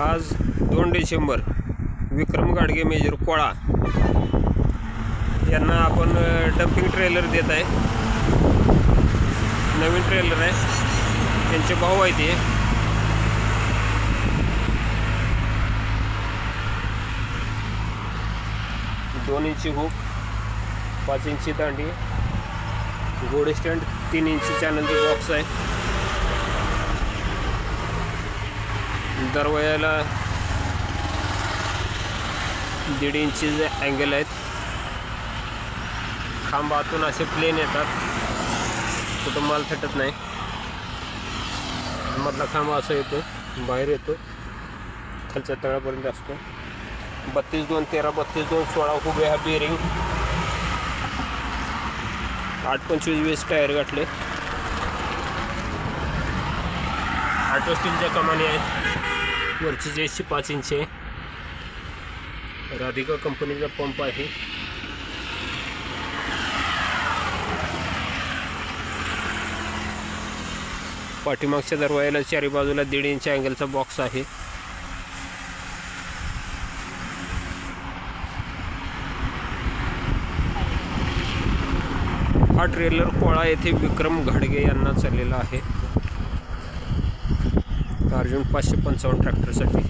आज 2 डिसेंबर विक्रम गाडगे मेजर कोळा यांना आपण डंपिंग ट्रेलर देत आहे। नवीन ट्रेलर आहे, त्यांचे भाऊ आहे ते। दोन इंची हुक, 5 इंची दांडी, घोडे स्टँड, 3 इंची चॅनलचा बॉक्स आहे। दरवाजाला 1.5 इंचीचे अँगल आहेत। खांब आतून असे प्लेन येतात, कुठं माल फटत नाही। मधला खांब असा येतो, बाहेर येतो, खालच्या तळापर्यंत असतो। 32-2-13, 32-2-16 उभे हा बेरिंग। 825-20 टायर गाठले। ऑटो स्टीलच्या कमानी आहेत। वरची जेसची 5 इंच आहे। राधिका कंपनीचा पंप आहे। पाठीमागच्या दरवाजाला चारी बाजूला 1.5 इंच अँगलचा बॉक्स आहे। हा ट्रेलर कोळा येथे विक्रम घाडगे यांना चाललेला आहे। अर्जुन 555 ट्रॅक्टरसाठी।